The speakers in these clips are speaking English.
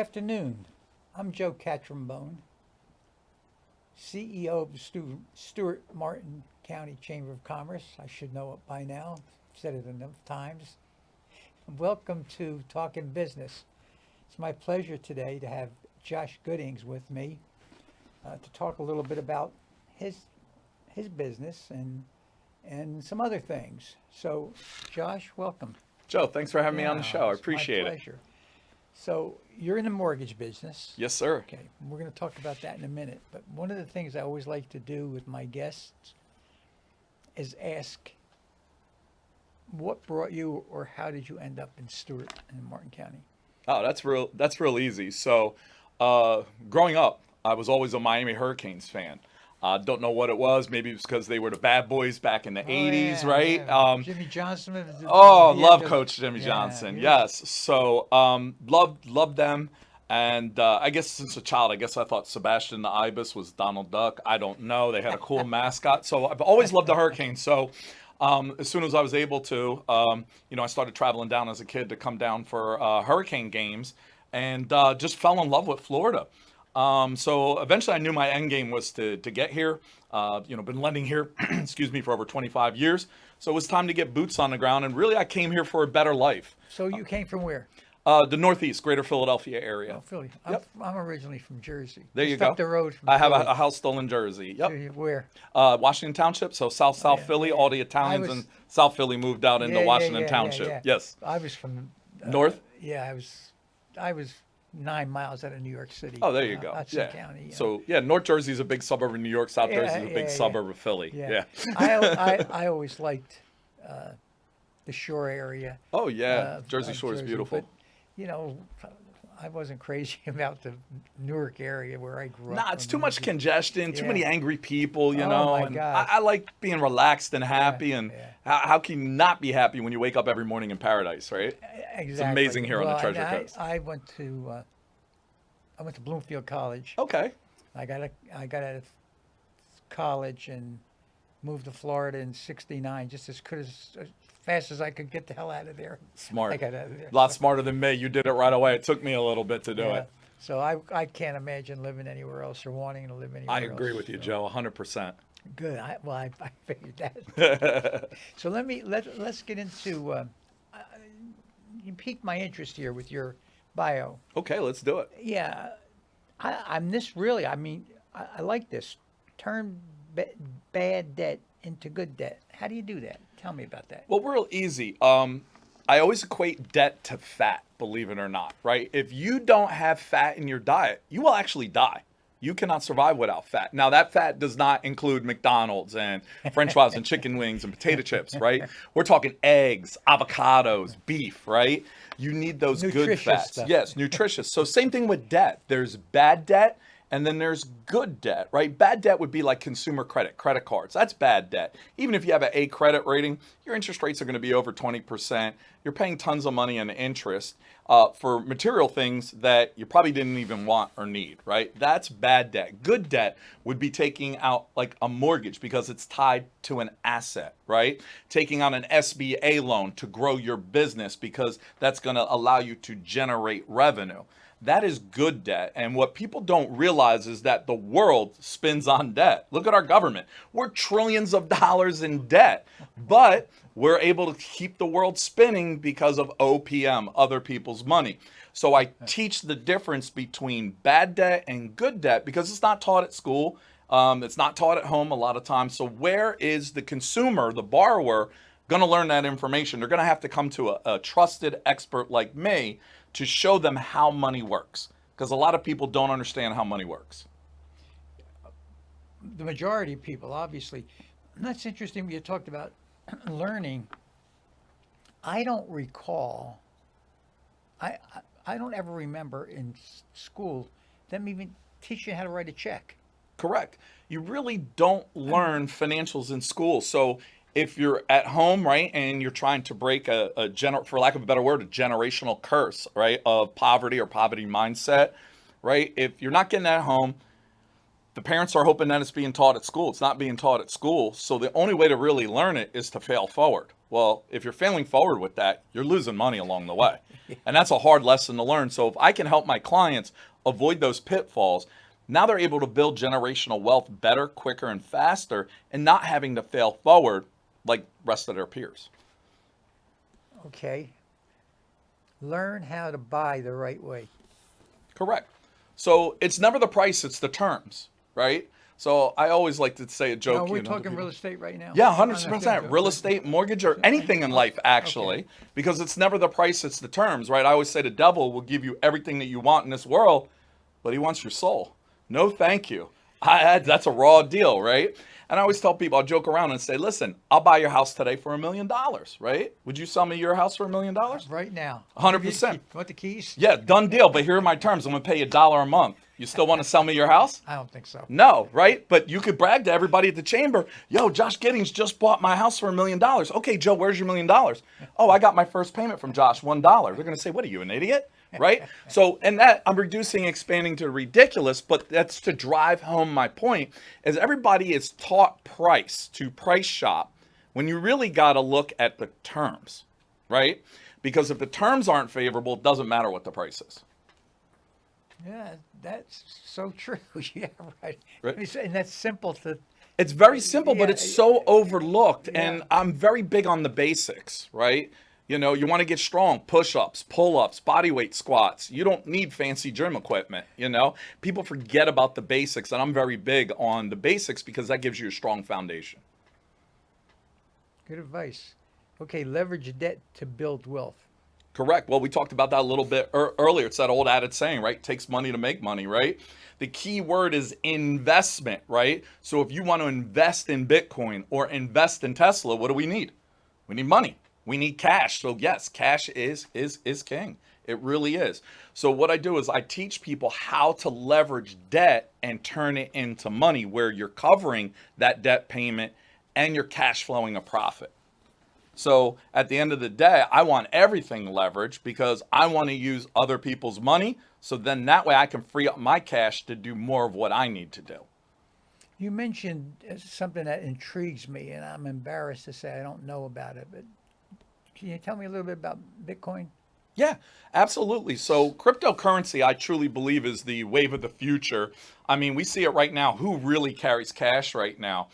afternoon. I'm Joe Catrambone, CEO of the Stuart Martin County Chamber of Commerce. I should know it by now. I've said it enough times. Welcome to Talkin Business. It's my pleasure today to have Josh Giddings with me to talk a little bit about his business and some other things. So, Josh, welcome. Joe, thanks for having me on the show. I It's appreciate my it. pleasure. So, you're in the mortgage business. Yes, sir. Okay, we're going to talk about that in a minute. But one of the things I always like to do with my guests is ask, what brought you, or how did you end up in Stewart and Martin County? Oh, that's real easy. So, growing up, I was always a Miami Hurricanes fan. Don't know what it was. Maybe it was because they were the bad boys back in the 80s, Yeah, right? yeah. Jimmy Johnson. Oh, he had love those- Coach Jimmy yeah, Johnson. yeah. Yes. So, loved them. And I guess since a child, I guess I thought Sebastian the Ibis was Donald Duck. I don't know. They had a cool mascot. So I've always loved the Hurricanes. So as soon as I was able to, I started traveling down as a kid to come down for Hurricane games, and just fell in love with Florida. So eventually I knew my end game was to get here. Been lending here, excuse me, for over 25 years. So it was time to get boots on the ground. And really, I came here for a better life. So you came from where? The Northeast, Greater Philadelphia area. Oh, Philly. Yep. I'm originally from Jersey. There you Just go. up the road from I have Philly. a house still in Jersey. Yep. Where? Washington Township, so South yeah, Philly. yeah. All the Italians was- in South Philly moved out into Washington Township. yeah. Yes. I was from North? Yeah, I was 9 miles out of New York City. Oh, there you go. Hudson Yeah. County. So, North Jersey is a big suburb of New York. South Jersey is a big yeah. suburb of Philly. Yeah. Yeah. I always liked the shore area. Oh, yeah. of- Jersey of Shore is Jersey, beautiful. But, I wasn't crazy about the Newark area where I grew up. Nah, it's I too mean, much congestion, too Yeah. many angry people, you Oh, know. my And gosh. I like being relaxed and happy. And yeah. how can you not be happy when you wake up every morning in paradise, right? Exactly. amazing here on the Well, Treasure and Coast. I went to Bloomfield College. Okay. I got out of college and moved to Florida in '69, just as fast as I could get the hell out of there. Smart. I got out of there. A lot smarter than me. You did it right away. It took me a little bit to do Yeah. it. So I can't imagine living anywhere else or wanting to live anywhere I else. agree with you, So, Joe, 100%. Good. I figured that. So let's get into. You piqued my interest here with your bio. Okay, let's do it. Yeah, I'm this really. I mean, I like this. Turn bad debt into good debt. How do you do that? Tell me about that. Well, real easy. I always equate debt to fat, believe it or not, right? If you don't have fat in your diet, you will actually die. You cannot survive without fat. Now, that fat does not include McDonald's and French fries and chicken wings and potato chips, right? We're talking eggs, avocados, beef, right? You need those good Nutritious fats. stuff. Yes, nutritious. So same thing with debt. There's bad debt and then there's good debt, right? Bad debt would be like consumer credit cards. That's bad debt. Even if you have an A credit rating, your interest rates are going to be over 20%. You're paying tons of money in interest for material things that you probably didn't even want or need, right? That's bad debt. Good debt would be taking out like a mortgage because it's tied to an asset, right? Taking on an SBA loan to grow your business because that's going to allow you to generate revenue. That is good debt. And what people don't realize is that the world spins on debt. Look at our government. We're trillions of dollars in debt, but we're able to keep the world spinning because of OPM, other people's money. So I teach the difference between bad debt and good debt because it's not taught at school. It's not taught at home a lot of times. So where is the consumer, the borrower, going to learn that information? They're going to have to come to a trusted expert like me to show them how money works, because a lot of people don't understand how money works. The majority of people, obviously. And that's interesting. You talked about learning. I don't recall. I don't ever remember in school them even teaching you how to write a check. Correct. You really don't learn financials in school. So if you're at home, right, and you're trying to break for lack of a better word, a generational curse, right, of poverty or poverty mindset, right? If you're not getting that at home, the parents are hoping that it's being taught at school. It's not being taught at school. So the only way to really learn it is to fail forward. Well, if you're failing forward with that, you're losing money along the way. And that's a hard lesson to learn. So if I can help my clients avoid those pitfalls, now they're able to build generational wealth better, quicker, and faster, and not having to fail forward like rest of their peers. Okay. Learn how to buy the right way. Correct. So it's never the price, it's the terms, right? So I always like to say a joke. No, we're you know, to talking people. real estate right now. Yeah, On the 100%. Real estate, mortgage, or anything in life, actually, because it's never the price, it's the terms, right? I always say the devil will give you everything that you want in this world, but he wants your soul. No, thank you. That's a raw deal, right? And I always tell people, I'll joke around and say, listen, I'll buy your house today for $1 million, right? Would you sell me your house for $1 million? Right now. 100%. You want the keys? Yeah, done deal. But here are my terms. I'm going to pay you $1 a month. You still want to sell me your house? I don't think so. No, right? But you could brag to everybody at the chamber, yo, Josh Giddings just bought my house for $1 million. Okay, Joe, where's your $1 million? Oh, I got my first payment from Josh, $1. They're going to say, what are you, an idiot? Right? So, and that I'm reducing, expanding to ridiculous, but that's to drive home my point, is everybody is taught price to price shop when you really got to look at the terms, right? Because if the terms aren't favorable, it doesn't matter what the price is. Yeah, that's so true. Yeah, right. Right. And that's simple to. It's very simple, but Yeah, it's so overlooked. yeah. And I'm very big on the basics, right? You know, you want to get strong, push-ups, pull-ups, body weight squats. You don't need fancy gym equipment, you know? People forget about the basics, and I'm very big on the basics because that gives you a strong foundation. Good advice. Okay, leverage debt to build wealth. Correct. Well, we talked about that a little bit earlier. It's that old added saying, right? It takes money to make money, right? The key word is investment, right? So if you want to invest in Bitcoin or invest in Tesla, what do we need? We need money. We need cash. So yes, cash is king. It really is. So what I do is I teach people how to leverage debt and turn it into money where you're covering that debt payment and you're cash flowing a profit. So at the end of the day, I want everything leveraged because I want to use other people's money. So then that way I can free up my cash to do more of what I need to do. You mentioned something that intrigues me, and I'm embarrassed to say I don't know about it, but can you tell me a little bit about Bitcoin? Yeah, absolutely. So cryptocurrency, I truly believe, is the wave of the future. I mean, we see it right now. Who really carries cash right now?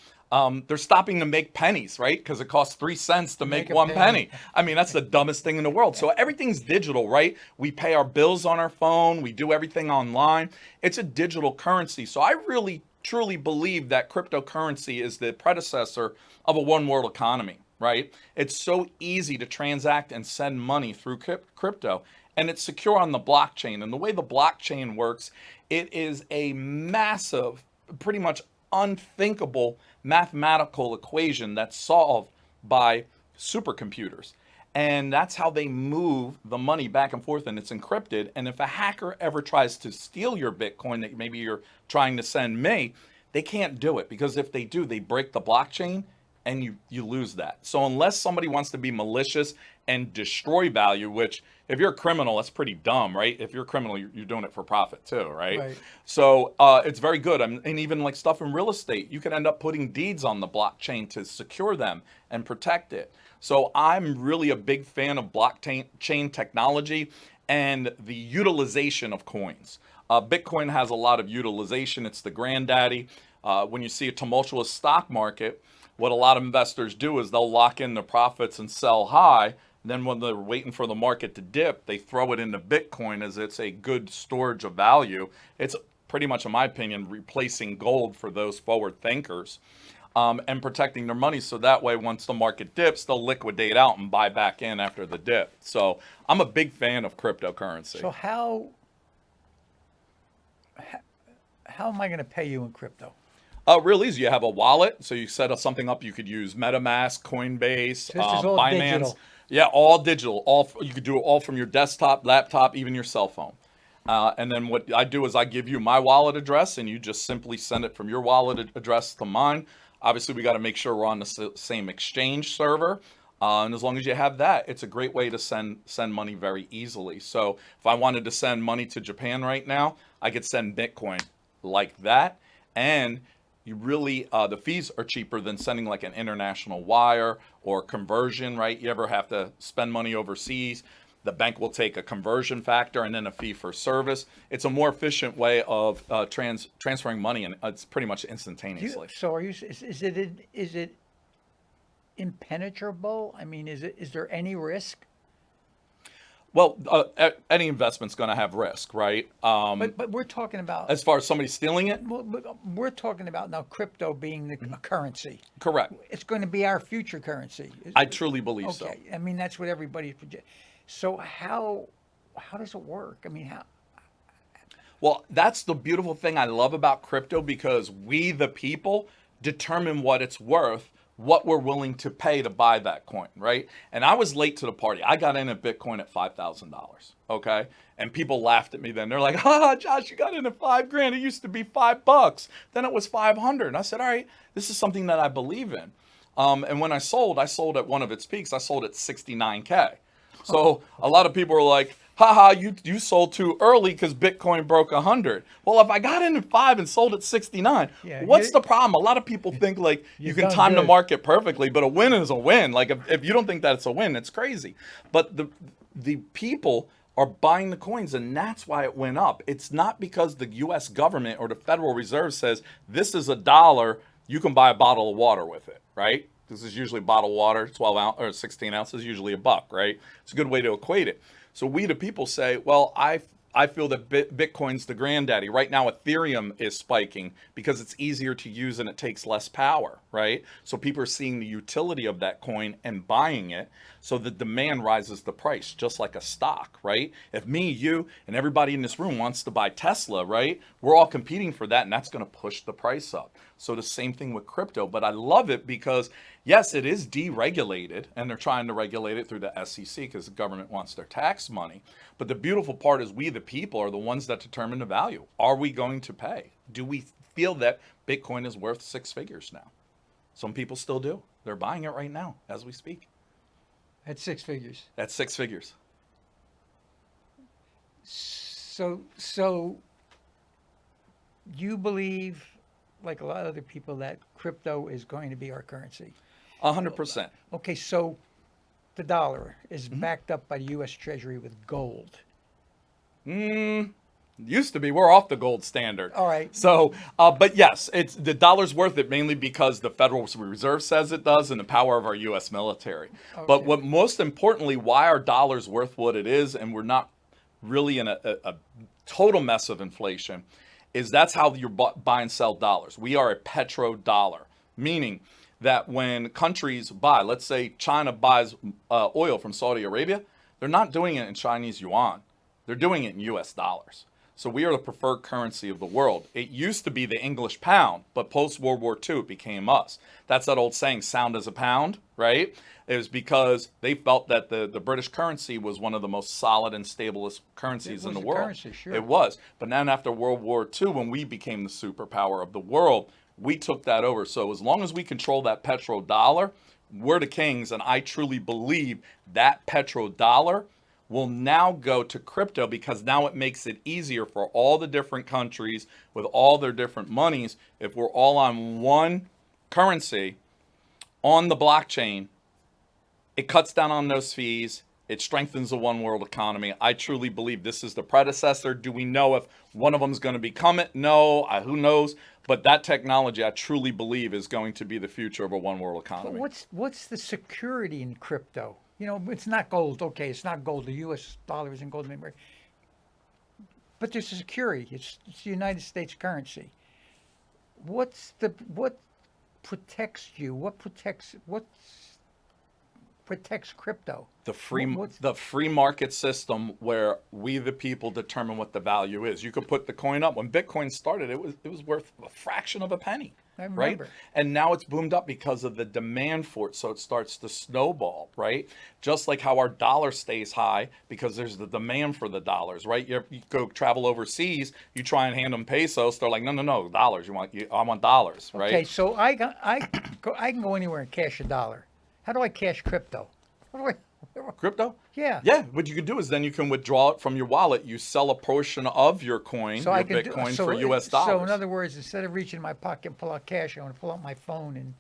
They're stopping to make pennies, right? Because it costs 3 cents to make a 1 penny. penny. I mean, that's the dumbest thing in the world. So everything's digital, right? We pay our bills on our phone. We do everything online. It's a digital currency. So I really, truly believe that cryptocurrency is the predecessor of a one world economy, right? It's so easy to transact and send money through crypto, and it's secure on the blockchain. And the way the blockchain works, it is a massive, pretty much unthinkable mathematical equation that's solved by supercomputers. And that's how they move the money back and forth, and it's encrypted. And if a hacker ever tries to steal your Bitcoin that maybe you're trying to send me, they can't do it, because if they do, they break the blockchain and you lose that. So unless somebody wants to be malicious and destroy value, which if you're a criminal, that's pretty dumb, right? If you're a criminal, you're doing it for profit too, right? Right. So it's very good. And even like stuff in real estate, you can end up putting deeds on the blockchain to secure them and protect it. So I'm really a big fan of blockchain technology and the utilization of coins. Bitcoin has a lot of utilization. It's the granddaddy. When you see a tumultuous stock market, what a lot of investors do is they'll lock in their profits and sell high. Then when they're waiting for the market to dip, they throw it into Bitcoin as it's a good storage of value. It's pretty much, in my opinion, replacing gold for those forward thinkers, and protecting their money. So that way, once the market dips, they'll liquidate out and buy back in after the dip. So I'm a big fan of cryptocurrency. So how am I going to pay you in crypto? Real easy. You have a wallet, so you set up something up. You could use MetaMask, Coinbase, So this is all Binance. digital. Yeah, all digital. You could do it all from your desktop, laptop, even your cell phone. And then what I do is I give you my wallet address, and you just simply send it from your wallet address to mine. Obviously, we got to make sure we're on the same exchange server. And as long as you have that, it's a great way to send money very easily. So if I wanted to send money to Japan right now, I could send Bitcoin like that. and you really the fees are cheaper than sending like an international wire or conversion, right? You ever have to spend money overseas? The bank will take a conversion factor and then a fee for service. It's a more efficient way of transferring money, and it's pretty much instantaneously. So are you, is it impenetrable? I mean, is there any risk? Well, any investment's going to have risk, right? But we're talking about, As far as somebody stealing it, we're talking about now crypto being a currency. correct. It's going to be our future currency. I truly believe so. Okay, I mean, that's what everybody's project. So how does it work? I mean, how? Well, that's the beautiful thing I love about crypto, because we, the people, determine what it's worth, what we're willing to pay to buy that coin, right? And I was late to the party. I got in at Bitcoin at $5,000, okay? And people laughed at me then. They're like, Josh, you got in at $5,000. It used to be $5. Then it was 500. And I said, all right, this is something that I believe in. And when I sold at one of its peaks. I sold at 69K. So a lot of people were like, you sold too early because Bitcoin broke 100. Well, if I got in at 5 and sold at 69, Yeah, what's the problem? A lot of people think like you can done time the good. market perfectly, but a win is a win. Like if you don't think that it's a win, it's crazy. But the people are buying the coins, and that's why it went up. It's not because the U.S. government or the Federal Reserve says this is $1, you can buy a bottle of water with it, right? This is usually bottled water, 12 ounce or 16 ounces, usually $1, right? It's a good way to equate it. So we, the people, say, well, I feel that Bitcoin's the granddaddy. Right now, Ethereum is spiking because it's easier to use and it takes less power, right? So people are seeing the utility of that coin and buying it. So the demand rises the price, just like a stock, right? If me, you, and everybody in this room wants to buy Tesla, right? We're all competing for that, and that's going to push the price up. So the same thing with crypto. But I love it because, yes, it is deregulated, and they're trying to regulate it through the SEC because the government wants their tax money. But the beautiful part is we, the people, are the ones that determine the value. Are we going to pay? Do we feel that Bitcoin is worth 6 figures now? Some people still do. They're buying it right now as we speak. At 6 figures. That's 6 figures. So you believe, like a lot of other people, that crypto is going to be our currency? 100%. Okay, so the dollar is backed up by the U.S. Treasury with gold. Used to be. We're off the gold standard. All right. So, but yes, it's the dollar's worth it mainly because the Federal Reserve says it does and the power of our U.S. military. But what most importantly, why our dollar's worth what it is, and we're not really in a total mess of inflation, is that's how you buy and sell dollars. We are a petrodollar, meaning that when countries buy, let's say China buys oil from Saudi Arabia, they're not doing it in Chinese yuan. They're doing it in U.S. dollars. So we are the preferred currency of the world. It used to be the English pound, but post-World War II, it became us. That's that old saying, sound as a pound, right? It was because they felt that the British currency was one of the most solid and stablest currencies in the world. Currency, sure. It was. But then after World War II, when we became the superpower of the world, we took that over. So as long as we control that petrodollar, we're the kings. And I truly believe that petrodollar will now go to crypto because now it makes it easier for all the different countries with all their different monies. If we're all on one currency on the blockchain, it cuts down on those fees. It strengthens the one world economy. I truly believe this is the predecessor. Do we know if one of them is going to become it? No, who knows? But that technology, I truly believe, is going to be the future of a one world economy. But what's the security in crypto? You know, it's not gold. Okay, it's not gold. The U.S. dollar isn't gold anymore. But there's a security. It's the United States currency. What protects you? What protects crypto? The free market system where we the people determine what the value is. You could put the coin up. When Bitcoin started, it was worth a fraction of a penny. I remember. Right? And now it's boomed up because of the demand for it. So it starts to snowball, right? Just like how our dollar stays high because there's the demand for the dollars, right? You go travel overseas, you try and hand them pesos. They're like, no, dollars. I want dollars, right? Okay, so I can go anywhere and cash a dollar. How do I cash crypto? Where Crypto? Yeah. Yeah. What you can do is then you can withdraw it from your wallet. You sell a portion of your coin, So your I can Bitcoin, so, for US dollars. So in other words, instead of reaching in my pocket and pull out cash, I want to pull out my phone and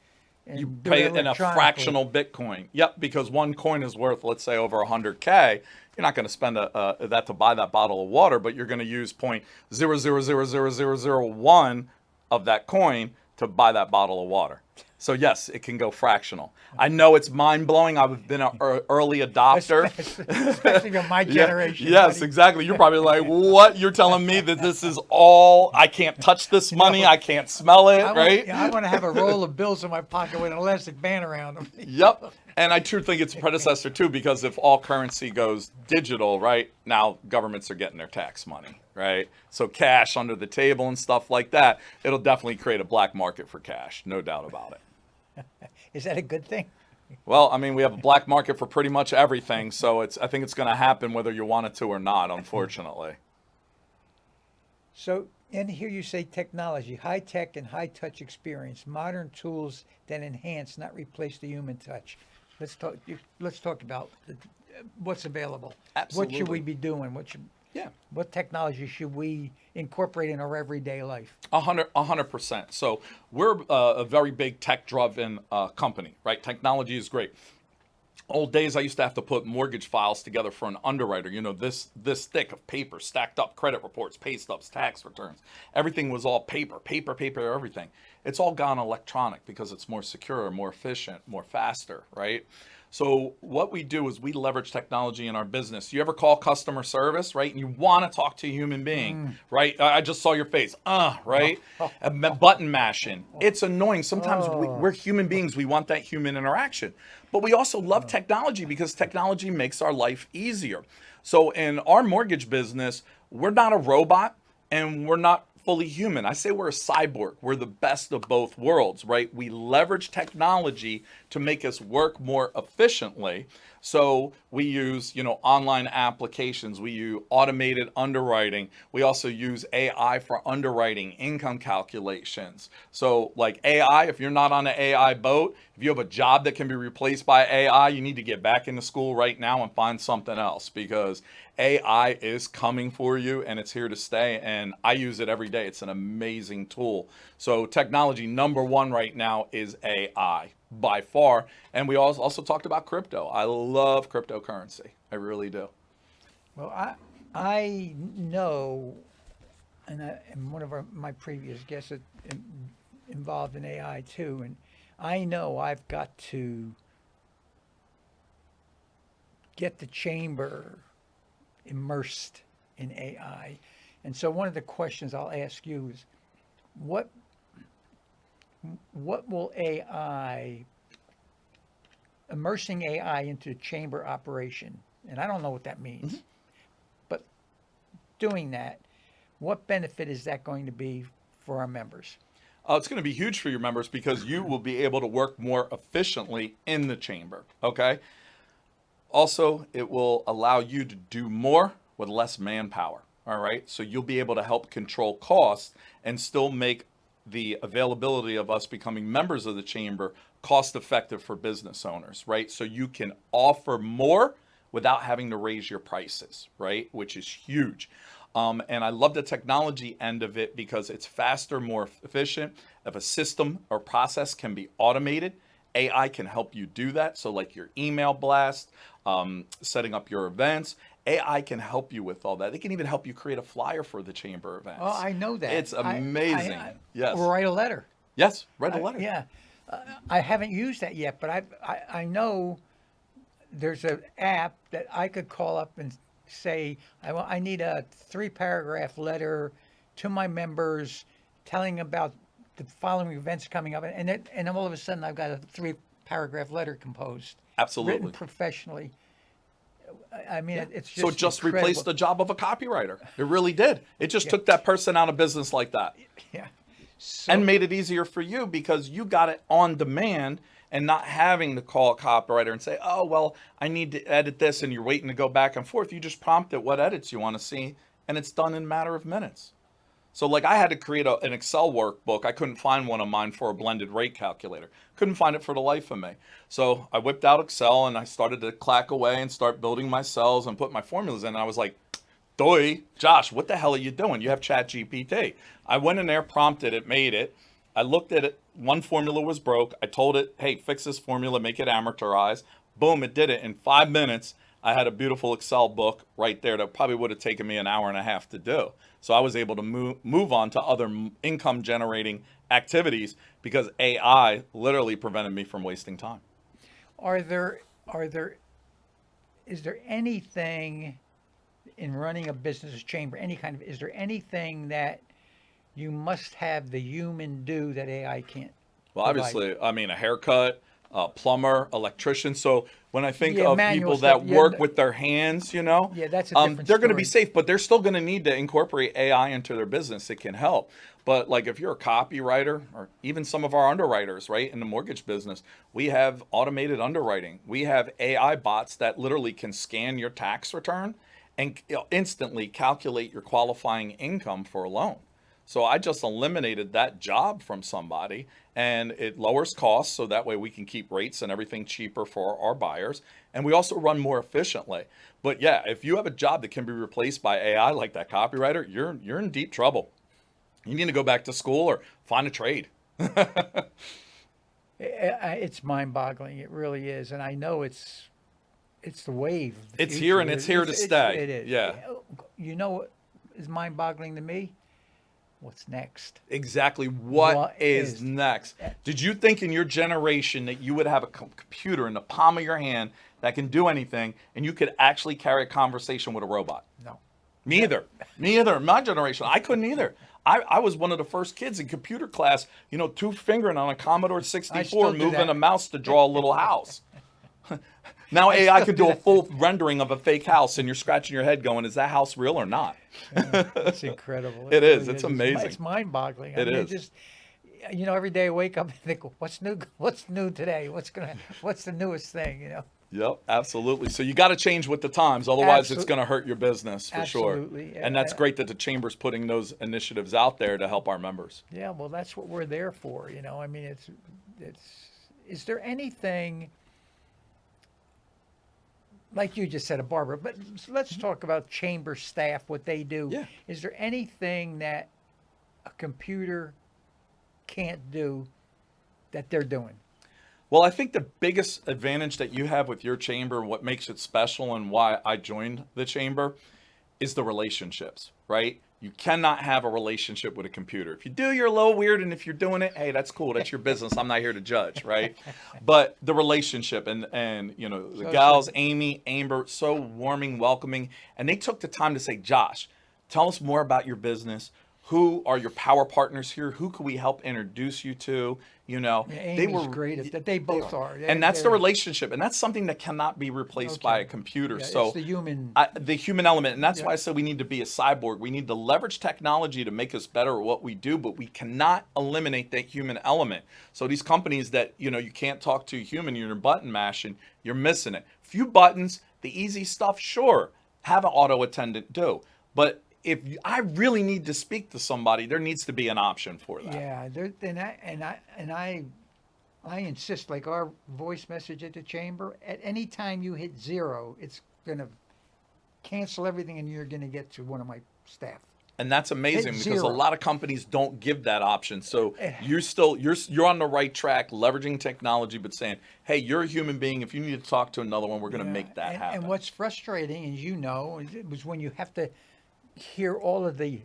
You do pay it it in a electronically. fractional Bitcoin. Yep, because one coin is worth, let's say, over 100K. You're not going to spend that to buy that bottle of water, but you're going to use 0.0000001 of that coin to buy that bottle of water. So yes, it can go fractional. I know it's mind blowing. I've been an early adopter. Especially of my generation. Yes, buddy. exactly. You're probably like, what? You're telling me that this is all, I can't touch this money, I can't smell it, right? I want to have a roll of bills in my pocket with an elastic band around them. Yep. And I too think it's a predecessor too, because if all currency goes digital, right, now governments are getting their tax money, right? So cash under the table and stuff like that, it'll definitely create a black market for cash, no doubt about it. Is that a good thing? Well, I mean, we have a black market for pretty much everything, so I think it's going to happen whether you want it to or not, unfortunately. So in here you say technology, high tech and high touch experience, modern tools that enhance, not replace the human touch. Let's talk about what's available. Absolutely. What should we be doing? Yeah. What technology should we incorporate in our everyday life? 100%. So we're a very big tech-driven company, right? Technology is great. Old days, I used to have to put mortgage files together for an underwriter. You know, this thick of paper, stacked up credit reports, pay stubs, tax returns. Everything was all paper, everything. It's all gone electronic because it's more secure, more efficient, more faster, right? So what we do is we leverage technology in our business. You ever call customer service, right? And you want to talk to a human being, right? I just saw your face, right? Button mashing. It's annoying. Sometimes we're human beings. We want that human interaction. But we also love technology because technology makes our life easier. So in our mortgage business, we're not a robot and we're not fully human. I say we're a cyborg. We're the best of both worlds, right? We leverage technology to make us work more efficiently. So we use, online applications. We use automated underwriting. We also use AI for underwriting, income calculations. So like AI, if you're not on an AI boat, if you have a job that can be replaced by AI, you need to get back into school right now and find something else because AI is coming for you and it's here to stay. And I use it every day. It's an amazing tool. So technology number one right now is AI by far. And we also talked about crypto. I love cryptocurrency. I really do. Well, I know, and one of my previous guests involved in AI too, and I know I've got to get the chamber immersed in AI. And so one of the questions I'll ask you is, what will immersing AI into chamber operation, and I don't know what that means, but doing that, what benefit is that going to be for our members? It's going to be huge for your members because you will be able to work more efficiently in the chamber, okay? Also, it will allow you to do more with less manpower, all right? So you'll be able to help control costs and still make the availability of us becoming members of the chamber cost effective for business owners, right? So you can offer more without having to raise your prices, right? Which is huge. And I love the technology end of it because it's faster, more efficient. If a system or process can be automated, AI can help you do that. So like your email blast, setting up your events, AI can help you with all that. It can even help you create a flyer for the chamber events. Oh, I know that. It's amazing. Yes. Or write a letter. Yes, write a letter. Yeah. I haven't used that yet, but I know there's an app that I could call up and say, I need a 3-paragraph letter to my members telling about the following events coming up. And then all of a sudden I've got a 3-paragraph letter composed. Absolutely. Written professionally. I mean, it's just so it just incredible. replaced the job of a copywriter. It really did. It just took that person out of business like that. Yeah. And made it easier for you because you got it on demand and not having to call a copywriter and say, oh, well, I need to edit this, and you're waiting to go back and forth. You just prompt it what edits you want to see, and it's done in a matter of minutes. So like I had to create an Excel workbook. I couldn't find one of mine for a blended rate calculator. Couldn't find it for the life of me. So I whipped out Excel and I started to clack away and start building my cells and put my formulas in. And I was like, Doy, Josh, what the hell are you doing? You have Chat GPT. I went in there, prompted it, made it. I looked at it. One formula was broke. I told it, hey, fix this formula, make it amortize. Boom, it did it. In 5 minutes, I had a beautiful Excel book right there that probably would have taken me an hour and a half to do. So I was able to move on to other income generating activities because AI literally prevented me from wasting time. Are there, are there, is there anything in running a business chamber, is there anything that you must have the human do that AI can't Well, provide? obviously, I mean, a haircut, a plumber, electrician. So when I think Yeah, of manual people stuff. that Yeah, work with their hands, yeah, that's a different they're going to be story. safe, but they're still going to need to incorporate AI into their business. It can help. But like if you're a copywriter or even some of our underwriters, right, in the mortgage business, we have automated underwriting. We have AI bots that literally can scan your tax return and instantly calculate your qualifying income for a loan. So I just eliminated that job from somebody and it lowers costs so that way we can keep rates and everything cheaper for our buyers. And we also run more efficiently. But yeah, if you have a job that can be replaced by AI like that copywriter, you're in deep trouble. You need to go back to school or find a trade. It's mind-boggling. It really is, and I know it's the wave of the It's here future. and it's here to stay. It is. Yeah. You know what is mind-boggling to me? What's next? Exactly what What is is next? Did you think in your generation that you would have a computer in the palm of your hand that can do anything and you could actually carry a conversation with a robot? no? Me either. Me either. My generation, I couldn't either. I was one of the first kids in computer class, two fingering on a Commodore I 64, still do moving that. a mouse to draw a little house. Now I AI still can do do a that. full rendering of a fake house, and you're scratching your head going, is that house real or not? It's incredible. It It is. really It's is. amazing. It's mind-boggling. I It mean, it is. just every day I wake up and think, what's new? What's new today? What's the newest thing? Yep, absolutely. So you got to change with the times, otherwise it's Absolutely, going to hurt your business for sure. absolutely. And that's great that the chamber's putting those initiatives out there to help our members. Yeah, well, that's what we're there for. I mean, it's. Is there anything like you just said, a barber? But let's talk about chamber staff, what they do. Yeah. Is there anything that a computer can't do that they're doing? Well, I think the biggest advantage that you have with your chamber, what makes it special and why I joined the chamber, is the relationships, right? You cannot have a relationship with a computer. If you do, you're a little weird, and if you're doing it, hey, that's cool. That's your business. I'm not here to judge, right? But the relationship and the So, gals, Amy, Amber, so warming, welcoming, and they took the time to say, Josh, tell us more about your business. Who are your power partners here? Who can we help introduce you to? yeah, They Amy's were great at that. They both are. and that's the They're relationship, and that's something that cannot be replaced by a okay. computer. Yeah, it's So the human. the human element, and that's Yeah. why I said we need to be a cyborg. We need to leverage technology to make us better at what we do, but we cannot eliminate that human element. So these companies that you can't talk to a human, you're button mashing, you're missing it. Few buttons, the easy stuff, sure, have an auto attendant do, but if I really need to speak to somebody, there needs to be an option for that. Yeah, I insist, like our voice message at the chamber, at any time you hit zero, it's gonna cancel everything and you're gonna get to one of my staff. And that's amazing Hit because a zero. lot of companies don't give that option. So Eh, you're on the right track, leveraging technology, but saying, hey, you're a human being. If you need to talk to another one, we're going to Yeah, make that and happen. what's frustrating, as you know, is it was when you have to hear all of the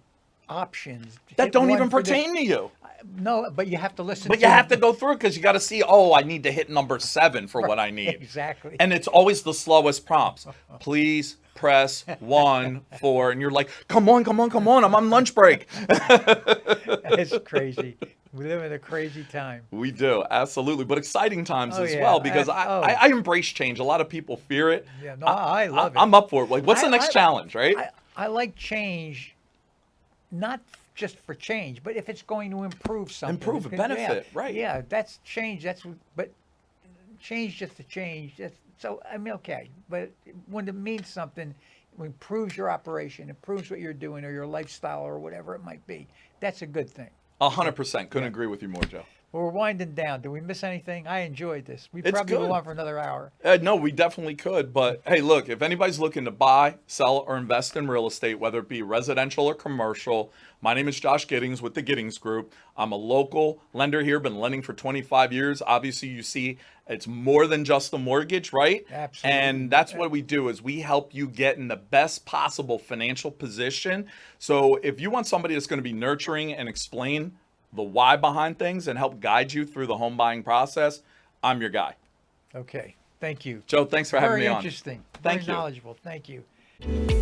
options. That Hit don't one even for this. pertain to you. No, but you have to listen But to you have to go through it because you got to see, oh, I need to hit number 7 for what I need. exactly. And it's always the slowest prompts. Please press 1 for, and you're like, come on, come on, come on. I'm on lunch break. It's crazy. We live in a crazy time. We do, absolutely. But exciting times Oh as yeah. well because I embrace change. A lot of people fear it. Yeah, no, I love it. I'm up for it. Like, what's the I, next I, challenge, right? I like change, not just for change, but if it's going to improve something. Improve a Because, benefit, right. Yeah, that's change. But change just to change. So I mean, okay, but when it means something, improves your operation, improves what you're doing or your lifestyle or whatever it might be, that's a good thing. 100%. Couldn't agree with you more, Joe. Well, we're winding down. Did we miss anything? I enjoyed this. We It's probably good. go on for another hour. No, we definitely could. But hey, look, if anybody's looking to buy, sell, or invest in real estate, whether it be residential or commercial, my name is Josh Giddings with the Giddings Group. I'm a local lender here, been lending for 25 years. Obviously, you see it's more than just a mortgage, right? Absolutely. And that's what we do is we help you get in the best possible financial position. So if you want somebody that's going to be nurturing and explain the why behind things and help guide you through the home buying process, I'm your guy. Okay. Thank you. Joe, thanks for having Very me on. interesting. Thank Very you. knowledgeable. Thank you.